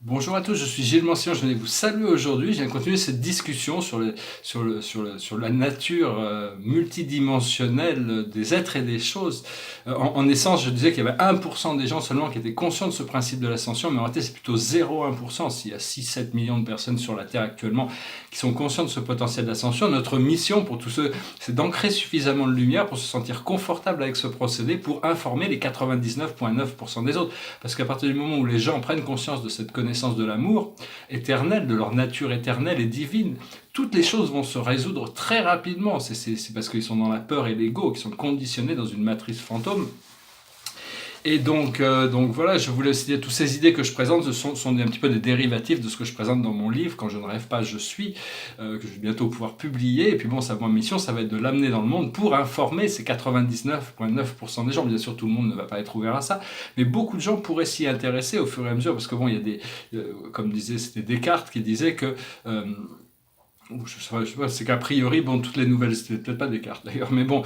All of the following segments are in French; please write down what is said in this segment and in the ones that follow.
Bonjour à tous, je suis Gilles Mancian, je venais vous saluer aujourd'hui. Je viens continuer cette discussion sur la nature multidimensionnelle des êtres et des choses. En essence, je disais qu'il y avait 1% des gens seulement qui étaient conscients de ce principe de l'ascension, mais en réalité c'est plutôt 0,1%. S'il y a 6-7 millions de personnes sur la Terre actuellement qui sont conscients de ce potentiel d'ascension, notre mission pour tous ceux, c'est d'ancrer suffisamment de lumière pour se sentir confortable avec ce procédé, pour informer les 99,9% des autres. Parce qu'à partir du moment où les gens prennent conscience de cette connaissance de l'amour éternel, de leur nature éternelle et divine, toutes les choses vont se résoudre très rapidement. C'est parce qu'ils sont dans la peur et l'ego, qu'ils sont conditionnés dans une matrice fantôme. Et donc voilà, je voulais aussi dire, toutes ces idées que je présente sont un petit peu des dérivatifs de ce que je présente dans mon livre, Quand je ne rêve pas, je suis, que je vais bientôt pouvoir publier. Et puis bon, ma mission, ça va être de l'amener dans le monde pour informer ces 99,9% des gens. Bien sûr, tout le monde ne va pas être ouvert à ça, mais beaucoup de gens pourraient s'y intéresser au fur et à mesure, parce que bon, il y a comme disait, c'était Descartes qui disait que... je sais pas, c'est qu'a priori, bon, toutes les nouvelles, c'était peut-être pas Descartes d'ailleurs, mais bon,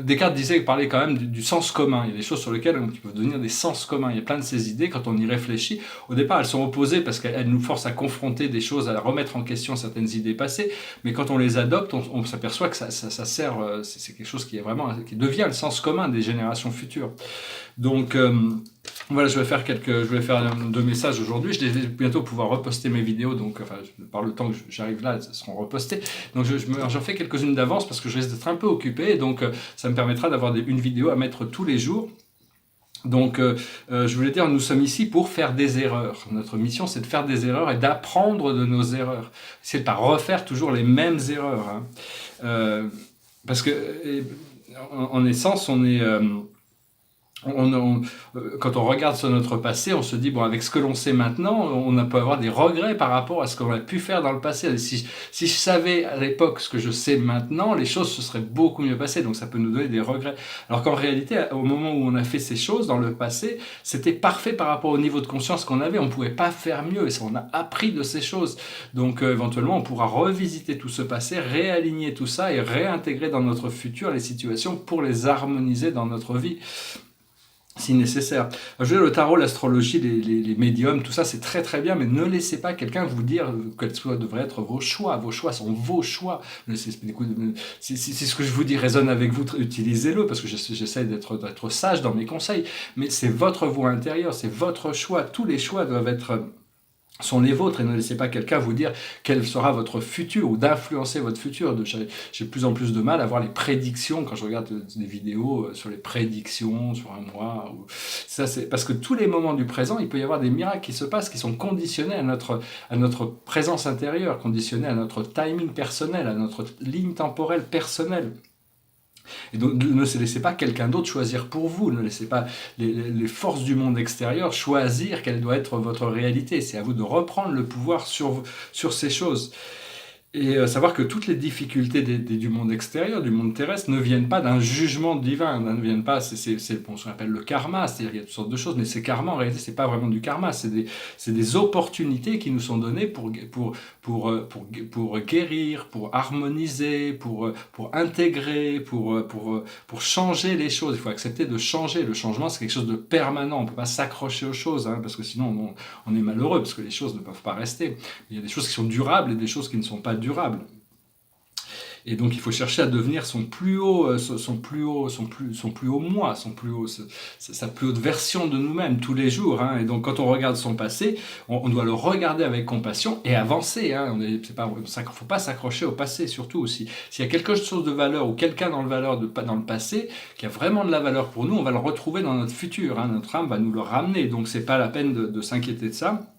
Descartes parlait quand même du sens commun. Il y a des choses sur lesquelles on peut devenir des sens communs. Il y a plein de ces idées, quand on y réfléchit, au départ, elles sont opposées parce qu'elles nous forcent à confronter des choses, à remettre en question certaines idées passées, mais quand on les adopte, on s'aperçoit que ça sert, c'est quelque chose qui est vraiment, qui devient le sens commun des générations futures. Donc, voilà, je vais faire deux messages aujourd'hui. Je vais bientôt pouvoir reposter mes vidéos, donc enfin, par le temps que j'arrive là, elles seront repostées. Donc j'en fais quelques-unes d'avance parce que je risque d'être un peu occupé, et donc ça me permettra d'avoir une vidéo à mettre tous les jours. Donc, je voulais dire, nous sommes ici pour faire des erreurs. Notre mission, c'est de faire des erreurs et d'apprendre de nos erreurs. C'est de pas refaire toujours les mêmes erreurs, hein. Parce que, en essence, quand on regarde sur notre passé, on se dit, bon, avec ce que l'on sait maintenant, on peut avoir des regrets par rapport à ce qu'on a pu faire dans le passé. Si je savais à l'époque ce que je sais maintenant, les choses se seraient beaucoup mieux passées, donc ça peut nous donner des regrets. Alors qu'en réalité, au moment où on a fait ces choses dans le passé, c'était parfait par rapport au niveau de conscience qu'on avait, on ne pouvait pas faire mieux, et ça, on a appris de ces choses. Donc éventuellement, on pourra revisiter tout ce passé, réaligner tout ça et réintégrer dans notre futur les situations pour les harmoniser dans notre vie, si nécessaire. Je veux dire, le tarot, l'astrologie, les médiums, tout ça, c'est très très bien, mais ne laissez pas quelqu'un vous dire quels devraient être vos choix. Vos choix sont vos choix. Si ce que je vous dis résonne avec vous, utilisez-le, parce que j'essaie d'être sage dans mes conseils, mais c'est votre voix intérieure, c'est votre choix. Tous les choix sont les vôtres, et ne laissez pas quelqu'un vous dire quel sera votre futur ou d'influencer votre futur. J'ai de plus en plus de mal à voir les prédictions quand je regarde des vidéos sur les prédictions sur un mois. Ça, c'est parce que tous les moments du présent, il peut y avoir des miracles qui se passent, qui sont conditionnés à notre présence intérieure, conditionnés à notre timing personnel, à notre ligne temporelle personnelle. Et donc ne laissez pas quelqu'un d'autre choisir pour vous, ne laissez pas les forces du monde extérieur choisir quelle doit être votre réalité. C'est à vous de reprendre le pouvoir sur ces choses. Et savoir que toutes les difficultés du monde extérieur, du monde terrestre, ne viennent pas d'un jugement divin, ne viennent pas, c'est ce qu'on appelle le karma, c'est-à-dire qu'il y a toutes sortes de choses, mais ces karmas, en réalité, c'est pas vraiment du karma, c'est des opportunités qui nous sont données pour guérir, pour harmoniser, pour intégrer, pour changer les choses. Il faut accepter de changer. Le changement, c'est quelque chose de permanent. On ne peut pas s'accrocher aux choses, hein, parce que sinon on est malheureux, parce que les choses ne peuvent pas rester. Il y a des choses qui sont durables et des choses qui ne sont pas durables. Et donc il faut chercher à devenir son plus haut moi, sa plus haute version de nous-mêmes tous les jours, hein. Et donc quand on regarde son passé, on doit le regarder avec compassion et avancer, hein. Faut pas s'accrocher au passé, surtout aussi. S'il y a quelque chose de valeur ou quelqu'un dans le passé qui a vraiment de la valeur pour nous, on va le retrouver dans notre futur, hein. Notre âme va nous le ramener, donc c'est pas la peine de s'inquiéter de ça.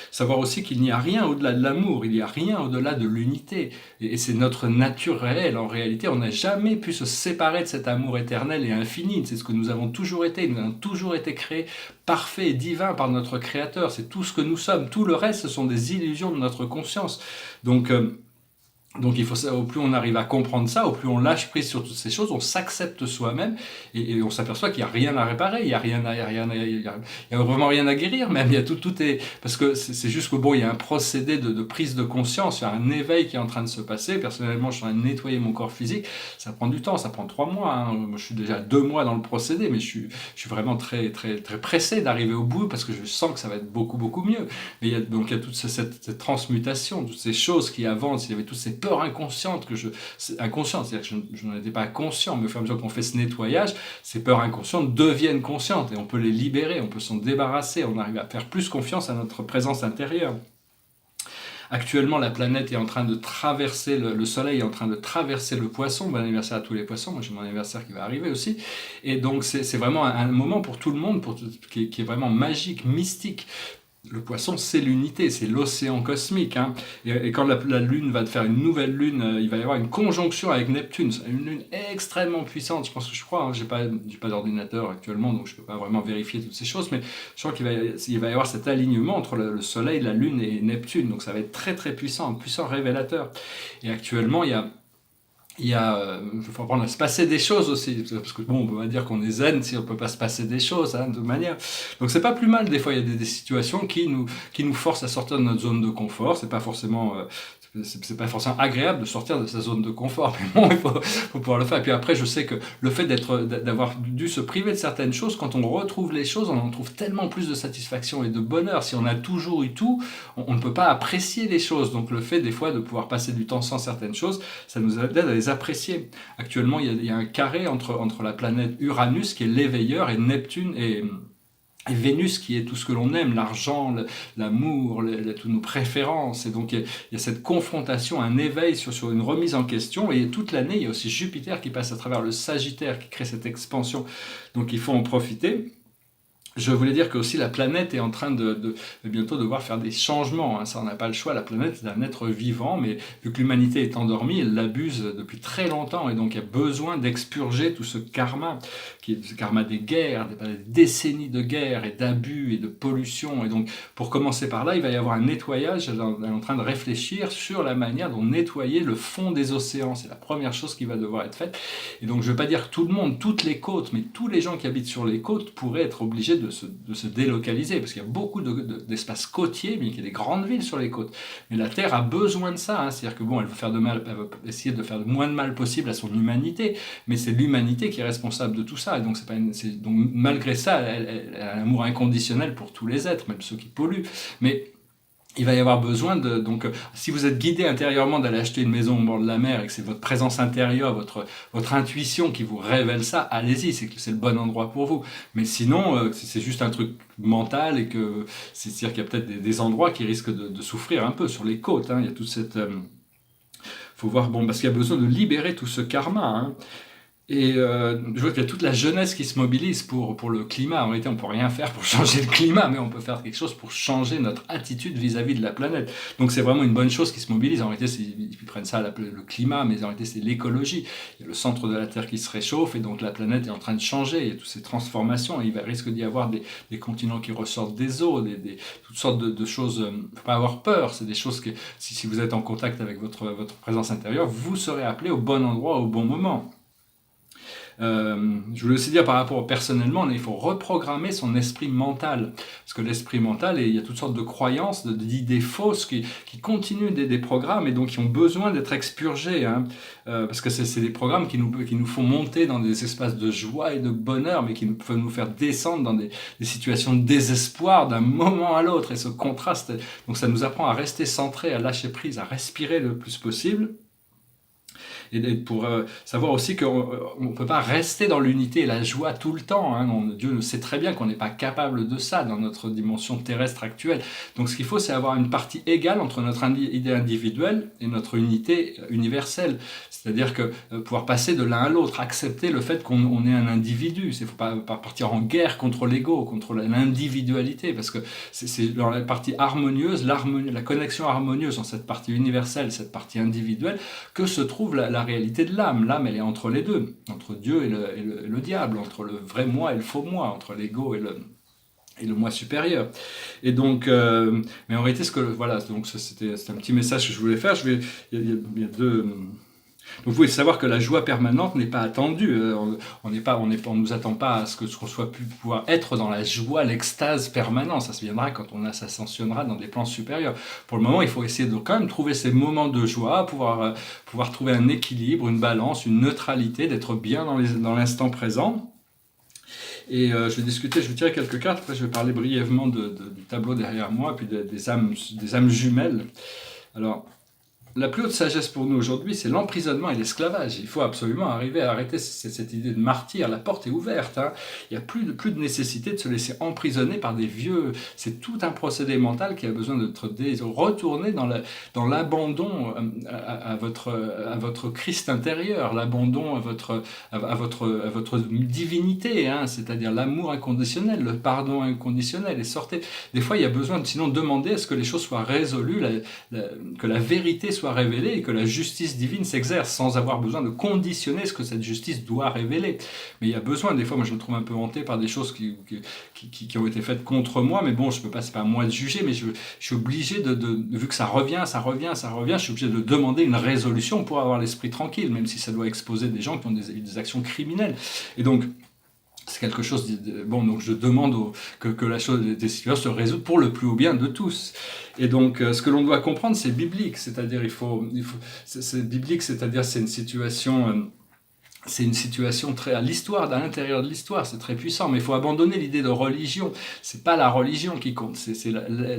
Savoir aussi qu'il n'y a rien au-delà de l'amour, il n'y a rien au-delà de l'unité. Et c'est notre nature réelle. En réalité, on n'a jamais pu se séparer de cet amour éternel et infini. C'est ce que nous avons toujours été. Nous avons toujours été créés parfaits et divins par notre Créateur. C'est tout ce que nous sommes. Tout le reste, ce sont des illusions de notre conscience. Donc, Donc il faut ça, au plus on arrive à comprendre ça, au plus on lâche prise sur toutes ces choses, on s'accepte soi-même et on s'aperçoit qu'il n'y a rien à réparer, il y a rien à, il y a rien à- il y a vraiment rien à guérir même, il y a tout est parce que c'est juste que bon, il y a un procédé de prise de conscience, il y a un éveil qui est en train de se passer. Personnellement, je suis en train de nettoyer mon corps physique, ça prend du temps, ça prend 3 mois. Hein. Moi, je suis déjà 2 mois dans le procédé, mais je suis vraiment très très très pressé d'arriver au bout parce que je sens que ça va être beaucoup mieux. Mais donc il y a toute cette transmutation, toutes ces choses qui avancent, il y avait toutes ces peurs inconscientes inconscientes, c'est-à-dire que je n'en étais pas conscient, mais au fur et à mesure qu'on fait ce nettoyage, ces peurs inconscientes deviennent conscientes et on peut les libérer, on peut s'en débarrasser, on arrive à faire plus confiance à notre présence intérieure. Actuellement, la planète est en train de traverser, le Soleil est en train de traverser le Poisson. Bon anniversaire à tous les Poissons, moi j'ai mon anniversaire qui va arriver aussi. Et donc c'est vraiment un moment pour tout le monde, qui est vraiment magique, mystique. Le Poisson, c'est l'unité, c'est l'océan cosmique. Hein. Et quand la Lune va faire une nouvelle Lune, il va y avoir une conjonction avec Neptune. C'est une Lune extrêmement puissante, je crois. Hein, j'ai pas d'ordinateur actuellement, donc je ne peux pas vraiment vérifier toutes ces choses. Mais je crois qu'il va y avoir cet alignement entre le Soleil, la Lune et Neptune. Donc ça va être très très puissant, un puissant révélateur. Et actuellement, il faut apprendre à se passer des choses aussi, parce que bon, on peut pas dire qu'on est zen si on peut pas se passer des choses, hein, de manière. Donc c'est pas plus mal, des fois il y a des situations qui nous forcent à sortir de notre zone de confort, c'est pas forcément c'est pas forcément agréable de sortir de sa zone de confort, mais bon, faut pouvoir le faire. Et puis après, je sais que le fait d'avoir dû se priver de certaines choses, quand on retrouve les choses, on en trouve tellement plus de satisfaction et de bonheur. Si on a toujours eu tout, on ne peut pas apprécier les choses. Donc le fait des fois de pouvoir passer du temps sans certaines choses, ça nous aide à les apprécier. Actuellement, il y a un carré entre la planète Uranus, qui est l'éveilleur, et Neptune et Vénus, qui est tout ce que l'on aime, l'argent, l'amour, toutes nos préférences. Et donc il y a cette confrontation, un éveil sur une remise en question. Et toute l'année, il y a aussi Jupiter qui passe à travers le Sagittaire, qui crée cette expansion. Donc il faut en profiter. Je voulais dire que aussi la planète est en train de bientôt devoir faire des changements. Hein. Ça, on n'a pas le choix. La planète est un être vivant, mais vu que l'humanité est endormie, elle l'abuse depuis très longtemps. Et donc, il y a besoin d'expurger tout ce karma, qui est ce karma des guerres, des décennies de guerres et d'abus et de pollution. Et donc, pour commencer par là, il va y avoir un nettoyage. On est en train de réfléchir sur la manière dont nettoyer le fond des océans. C'est la première chose qui va devoir être faite. Et donc, je ne veux pas dire que tout le monde, toutes les côtes, mais tous les gens qui habitent sur les côtes pourraient être obligés de se délocaliser, parce qu'il y a beaucoup d'espaces côtiers, mais il y a des grandes villes sur les côtes. Mais la Terre a besoin de ça, hein. C'est-à-dire que bon, elle veut essayer de faire le moins de mal possible à son humanité, mais c'est l'humanité qui est responsable de tout ça, et donc, donc malgré ça, elle a un amour inconditionnel pour tous les êtres, même ceux qui polluent. Mais il va y avoir besoin donc si vous êtes guidé intérieurement d'aller acheter une maison au bord de la mer et que c'est votre présence intérieure, votre intuition qui vous révèle ça, allez-y, c'est que c'est le bon endroit pour vous. Mais sinon, c'est juste un truc mental et que c'est-à-dire qu'il y a peut-être des endroits qui risquent de souffrir un peu sur les côtes. Hein. Il y a toute cette faut voir, bon, parce qu'il y a besoin de libérer tout ce karma. Hein. Et je vois qu'il y a toute la jeunesse qui se mobilise pour le climat. En réalité, on ne peut rien faire pour changer le climat, mais on peut faire quelque chose pour changer notre attitude vis-à-vis de la planète. Donc c'est vraiment une bonne chose qui se mobilise. En réalité, ils prennent ça le climat, mais en réalité, c'est l'écologie. Il y a le centre de la Terre qui se réchauffe, et donc la planète est en train de changer. Il y a toutes ces transformations. Et il risque d'y avoir des continents qui ressortent des eaux, toutes sortes de choses. Il ne faut pas avoir peur. C'est des choses que, si vous êtes en contact avec votre présence intérieure, vous serez appelé au bon endroit, au bon moment. Je voulais aussi dire par rapport personnellement, il faut reprogrammer son esprit mental, parce que l'esprit mental, il y a toutes sortes de croyances, d'idées fausses qui continuent des programmes et donc qui ont besoin d'être expurgés, hein, parce que c'est des programmes qui nous font monter dans des espaces de joie et de bonheur, mais qui peuvent nous faire descendre dans des situations de désespoir d'un moment à l'autre, et ce contraste, donc ça nous apprend à rester centré, à lâcher prise, à respirer le plus possible. Et pour savoir aussi qu'on ne peut pas rester dans l'unité et la joie tout le temps. Hein. Dieu sait très bien qu'on n'est pas capable de ça dans notre dimension terrestre actuelle. Donc ce qu'il faut, c'est avoir une partie égale entre notre idée individuelle et notre unité universelle. C'est-à-dire que pouvoir passer de l'un à l'autre, accepter le fait qu'on est un individu. Il ne faut pas partir en guerre contre l'ego, contre l'individualité, parce que c'est dans la partie harmonieuse, la connexion harmonieuse dans cette partie universelle, cette partie individuelle, que se trouve la réalité de l'âme. L'âme, elle est entre les deux, entre Dieu et le diable, entre le vrai moi et le faux moi, entre l'ego et le moi supérieur. Et donc, mais en réalité, voilà, donc c'était un petit message que je voulais faire. Il y a deux. Donc vous pouvez savoir que la joie permanente n'est pas attendue. On nous attend pas à ce qu'on soit pu pouvoir être dans la joie, l'extase permanente. Ça se viendra quand s'ascensionnera dans des plans supérieurs. Pour le moment, il faut essayer de quand même trouver ces moments de joie, pouvoir trouver un équilibre, une balance, une neutralité, d'être bien dans l'instant présent. Et je vais tirer quelques cartes, après je vais parler brièvement du tableau derrière moi, puis des âmes jumelles. Alors, la plus haute sagesse pour nous aujourd'hui, c'est l'emprisonnement et l'esclavage. Il faut absolument arriver à arrêter cette idée de martyr. La porte est ouverte. Hein. Il n'y a plus de nécessité de se laisser emprisonner par des vieux. C'est tout un procédé mental qui a besoin d'être retourné dans l'abandon à votre Christ intérieur, l'abandon à votre divinité, hein, c'est-à-dire l'amour inconditionnel, le pardon inconditionnel. Et sortez. Des fois, il y a besoin de sinon demander à ce que les choses soient résolues, que la vérité soit révélée et que la justice divine s'exerce sans avoir besoin de conditionner ce que cette justice doit révéler. Mais il y a besoin, des fois, moi je me trouve un peu hanté par des choses qui ont été faites contre moi, mais bon, je peux pas, c'est pas à moi de juger, mais je suis obligé vu que ça revient, je suis obligé de demander une résolution pour avoir l'esprit tranquille, même si ça doit exposer des gens qui ont des actions criminelles. Et donc, c'est quelque chose bon, donc je demande que la chose des situations se résout pour le plus haut bien de tous. Et donc ce que l'on doit comprendre, c'est biblique, c'est-à-dire c'est biblique, c'est-à-dire c'est une situation très à l'histoire, à l'intérieur de l'histoire, c'est très puissant, mais il faut abandonner l'idée de religion. C'est pas la religion qui compte, c'est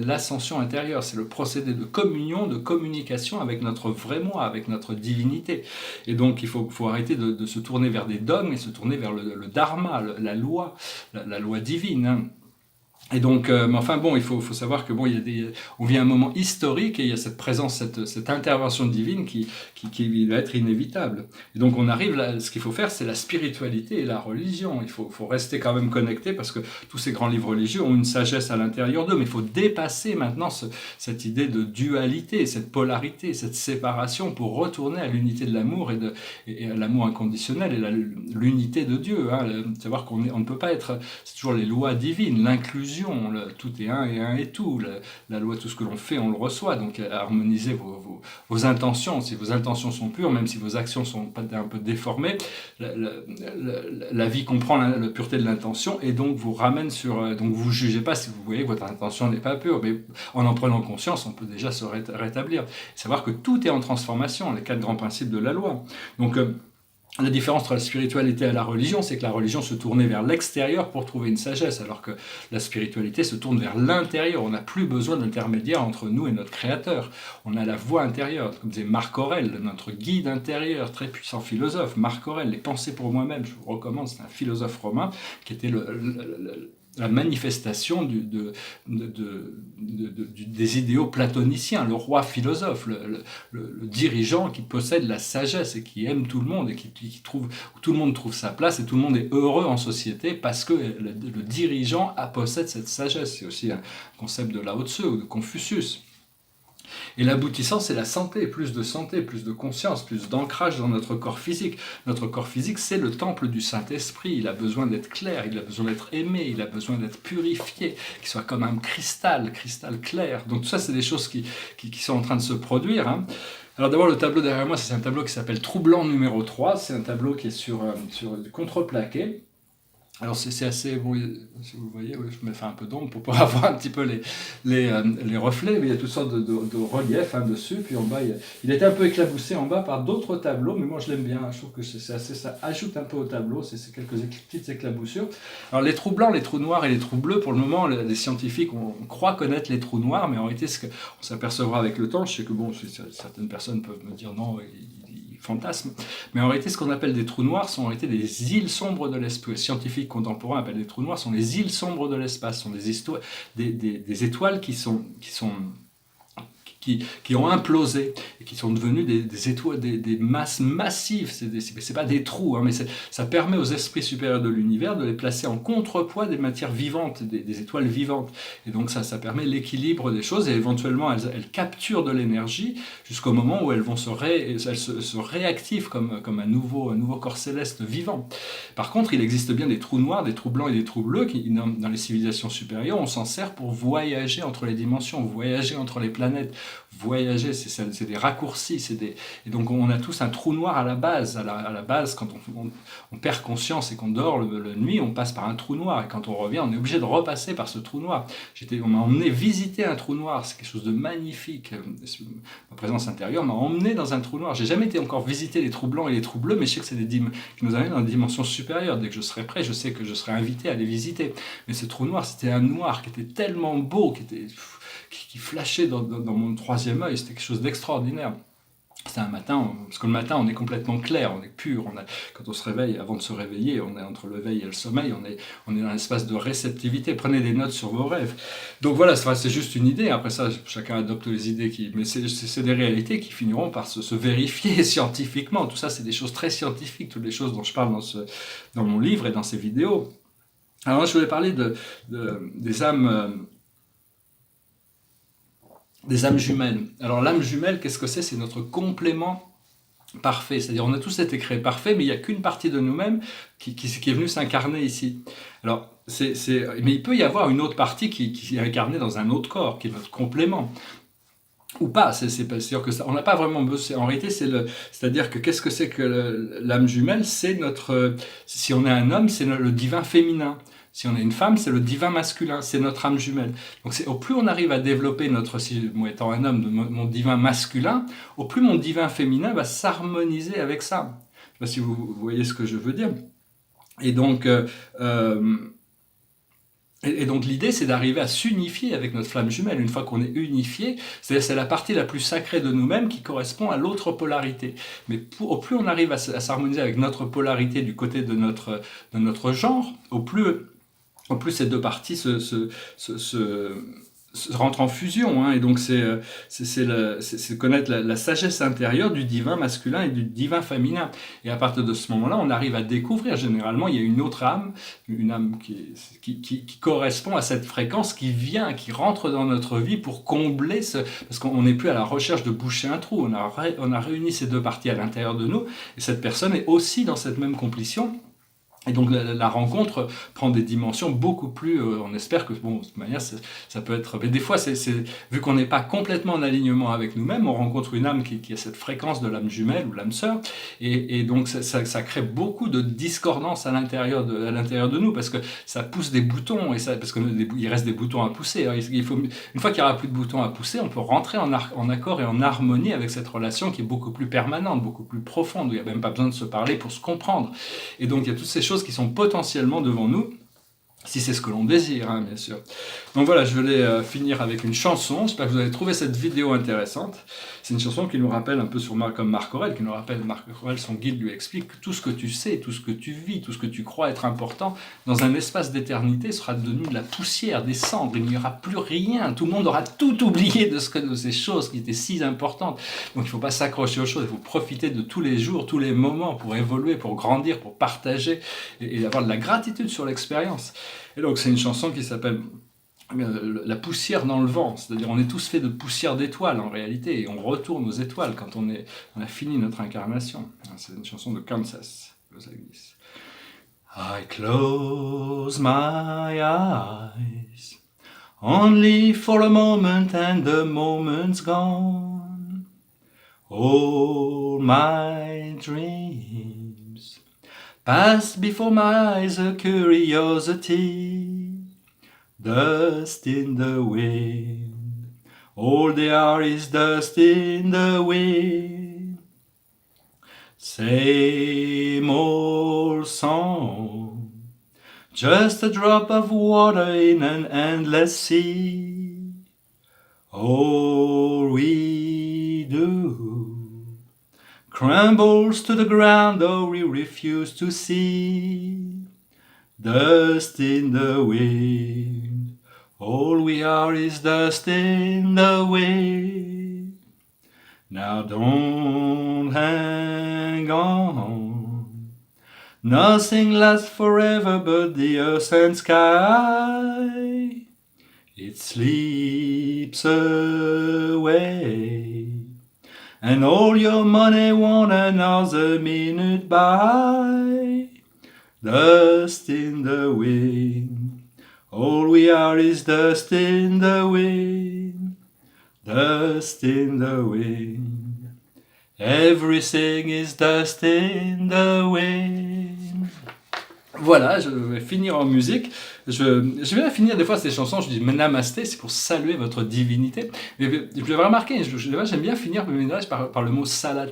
l'ascension intérieure, c'est le procédé de communion, de communication avec notre vrai moi, avec notre divinité. Et donc il faut arrêter de se tourner vers des dogmes et se tourner vers le dharma, la loi divine. Hein. Et donc, mais enfin bon, il faut savoir que bon, on vit un moment historique et il y a cette présence, cette intervention divine qui va être inévitable. Et donc on arrive là, ce qu'il faut faire, c'est la spiritualité et la religion. Il faut rester quand même connecté parce que tous ces grands livres religieux ont une sagesse à l'intérieur d'eux, mais il faut dépasser maintenant cette idée de dualité, cette polarité, cette séparation pour retourner à l'unité de l'amour et à l'amour inconditionnel et l'unité de Dieu. Hein. Savoir qu'on ne peut pas être, c'est toujours les lois divines, l'inclusion. Tout est un et un est tout. La loi, tout ce que l'on fait, on le reçoit. Donc, harmonisez vos intentions. Si vos intentions sont pures, même si vos actions sont un peu déformées, la vie comprend la pureté de l'intention et donc vous ramène donc vous ne jugez pas si vous voyez que votre intention n'est pas pure, mais en prenant conscience, on peut déjà se rétablir. Savoir que tout est en transformation, les 4 grands principes de la loi. Donc, la différence entre la spiritualité et la religion, c'est que la religion se tournait vers l'extérieur pour trouver une sagesse, alors que la spiritualité se tourne vers l'intérieur. On n'a plus besoin d'intermédiaire entre nous et notre Créateur. On a la voix intérieure, comme disait Marc Aurèle, notre guide intérieur, très puissant philosophe. Marc Aurèle, Les Pensées pour moi-même, je vous recommande, c'est un philosophe romain qui était la manifestation des idéaux platoniciens, le roi philosophe, le dirigeant qui possède la sagesse et qui aime tout le monde et qui trouve, où tout le monde trouve sa place et tout le monde est heureux en société parce que le dirigeant possède cette sagesse. C'est aussi un concept de Lao Tzu ou de Confucius. Et l'aboutissant, c'est la santé, plus de conscience, plus d'ancrage dans notre corps physique. Notre corps physique, c'est le temple du Saint-Esprit. Il a besoin d'être clair, il a besoin d'être aimé, il a besoin d'être purifié, qu'il soit comme un cristal clair. Donc tout ça, c'est des choses qui sont en train de se produire. Hein. Alors d'abord, le tableau derrière moi, c'est un tableau qui s'appelle Troublant numéro 3. C'est un tableau qui est sur du contreplaqué. Alors c'est assez, bon, si vous voyez, oui, je me fais un peu d'ombre pour pouvoir voir un petit peu les reflets, mais il y a toutes sortes de reliefs dessus, puis en bas, il a été un peu éclaboussé en bas par d'autres tableaux, mais moi je l'aime bien, je trouve que ça ajoute un peu au tableau, c'est quelques petites éclaboussures. Alors les trous blancs, les trous noirs et les trous bleus, pour le moment, les scientifiques, on croit connaître les trous noirs, mais en réalité, on s'apercevra avec le temps, je sais que bon, certaines personnes peuvent me dire non, fantasme. Mais en réalité, ce qu'on appelle des trous noirs sont en réalité des îles sombres de l'espace. Les scientifiques contemporains appellent des trous noirs sont les îles sombres de l'espace, sont des étoiles qui qui ont implosé et qui sont devenus des étoiles, des masses massives. C'est pas des trous, hein, mais ça permet aux esprits supérieurs de l'univers de les placer en contrepoids des matières vivantes, des étoiles vivantes. Et donc ça permet l'équilibre des choses et éventuellement elles capturent de l'énergie jusqu'au moment où elles vont se réactivent comme un nouveau corps céleste vivant. Par contre, il existe bien des trous noirs, des trous blancs et des trous bleus qui, dans les civilisations supérieures, on s'en sert pour voyager entre les dimensions, voyager entre les planètes, voyager, c'est des raccourcis, et donc on a tous un trou noir à la base. À la base, quand on perd conscience et qu'on dort la nuit, on passe par un trou noir, et quand on revient, on est obligé de repasser par ce trou noir. On m'a emmené visiter un trou noir, c'est quelque chose de magnifique. Ma présence intérieure m'a emmené dans un trou noir. J'ai jamais été encore visiter les trous blancs et les trous bleus, mais je sais que c'est qui nous amènent dans des dimensions supérieures. Dès que je serai prêt, je sais que je serai invité à les visiter. Mais ce trou noir, c'était un noir qui était tellement beau, qui flashait dans mon troisième œil. C'était quelque chose d'extraordinaire. C'était un matin, parce que le matin on est complètement clair, on est pur, quand on se réveille, avant de se réveiller, on est entre le veille et le sommeil, on est dans un espace de réceptivité. Prenez des notes sur vos rêves. Donc voilà, c'est juste une idée, après ça chacun adopte les idées mais c'est des réalités qui finiront par se vérifier scientifiquement. Tout ça c'est des choses très scientifiques, toutes les choses dont je parle dans mon livre et dans ces vidéos. Alors je voulais parler des âmes jumelles. Alors l'âme jumelle, qu'est-ce que c'est? C'est notre complément parfait. C'est-à-dire on a tous été créés parfaits, mais il n'y a qu'une partie de nous-mêmes qui est venue s'incarner ici. Alors, mais il peut y avoir une autre partie qui est incarnée dans un autre corps, qui est notre complément. Ou pas, c'est pas sûr que ça. On n'a pas vraiment besoin. En réalité, c'est-à-dire que qu'est-ce que c'est que l'âme jumelle? C'est si on est un homme, c'est le divin féminin. Si on est une femme, c'est le divin masculin, c'est notre âme jumelle. Donc au plus on arrive à développer si moi étant un homme, mon divin masculin, au plus mon divin féminin va s'harmoniser avec ça. Je ne sais pas si vous voyez ce que je veux dire. Et donc, donc l'idée, c'est d'arriver à s'unifier avec notre flamme jumelle. Une fois qu'on est unifié, c'est la partie la plus sacrée de nous-mêmes qui correspond à l'autre polarité. Mais au plus on arrive à s'harmoniser avec notre polarité du côté de notre genre, au plus ces deux parties se rentrent en fusion, hein, et donc c'est connaître la sagesse intérieure du divin masculin et du divin féminin. Et à partir de ce moment-là, on arrive à découvrir, généralement, il y a une autre âme, une âme qui correspond à cette fréquence, qui rentre dans notre vie pour combler parce qu'on n'est plus à la recherche de boucher un trou, on a réuni ces deux parties à l'intérieur de nous, et cette personne est aussi dans cette même complétion. Et donc la rencontre prend des dimensions beaucoup plus, on espère que, bon, de toute manière, ça peut être, mais des fois, vu qu'on n'est pas complètement en alignement avec nous-mêmes, on rencontre une âme qui a cette fréquence de l'âme jumelle ou l'âme sœur, et donc ça crée beaucoup de discordance à l'intérieur de nous, parce que ça pousse des boutons, parce qu'il reste des boutons à pousser. Alors, une fois qu'il n'y aura plus de boutons à pousser, on peut rentrer en accord et en harmonie avec cette relation qui est beaucoup plus permanente, beaucoup plus profonde, où il n'y a même pas besoin de se parler pour se comprendre. Et donc il y a toutes ces choses qui sont potentiellement devant nous, si c'est ce que l'on désire, hein, bien sûr. Donc voilà, je voulais finir avec une chanson. J'espère que vous avez trouvé cette vidéo intéressante. C'est une chanson qui nous rappelle un peu comme Marc Aurèle, qui nous rappelle, Marc Aurèle, son guide lui explique que tout ce que tu sais, tout ce que tu vis, tout ce que tu crois être important, dans un espace d'éternité, sera devenu de la poussière, des cendres. Il n'y aura plus rien. Tout le monde aura tout oublié de ces choses qui étaient si importantes. Donc il ne faut pas s'accrocher aux choses, il faut profiter de tous les jours, tous les moments pour évoluer, pour grandir, pour partager et avoir de la gratitude sur l'expérience. Et donc c'est une chanson qui s'appelle La poussière dans le vent, c'est-à-dire on est tous faits de poussière d'étoiles en réalité, et on retourne aux étoiles quand on a fini notre incarnation. C'est une chanson de Kansas. I close my eyes only for a moment and the moment's gone. All my dreams pass before my eyes, a curiosity, dust in the wind. All they are is dust in the wind. Same old song, just a drop of water in an endless sea. All we do crumbles to the ground, though we refuse to see. Dust in the wind, all we are is dust in the wind. Now don't hang on. Nothing lasts forever but the earth and sky. It sleeps away. And all your money won't another minute by. Dust in the wind. All we are is dust in the wind. Dust in the wind. Everything is dust in the wind. Voilà, je vais finir en musique. Je vais finir des fois ces chansons, je dis namasté, c'est pour saluer votre divinité. Mais je l'avais remarqué, j'aime bien finir mes messages par le mot salat.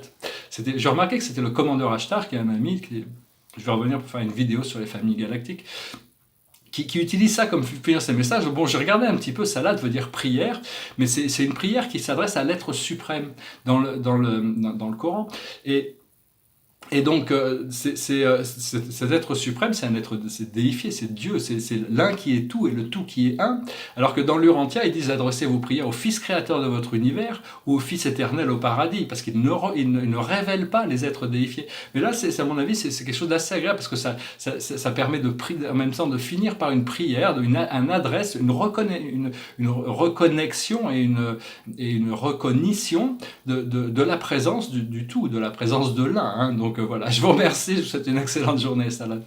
J'ai remarqué que c'était le commandeur Ashtar, qui est un ami, je vais revenir pour faire une vidéo sur les familles galactiques, qui utilise ça comme finir ses messages. Bon, j'ai regardé un petit peu, salat veut dire prière, mais c'est une prière qui s'adresse à l'être suprême dans le Coran. Et donc, cet être suprême, c'est déifié, c'est Dieu, c'est l'un qui est tout et le tout qui est un. Alors que dans l'Urantia, ils disent adresser vos prières au Fils créateur de votre univers ou au Fils éternel au paradis, parce qu'ils ne révèlent pas les êtres déifiés. Mais là, à mon avis, c'est quelque chose d'assez agréable, parce que ça permet en même temps de finir par une prière, une adresse, une reconnexion et une recognition de la présence du tout, de la présence de l'un. Hein. Donc voilà, je vous remercie, je vous souhaite une excellente journée, Salat.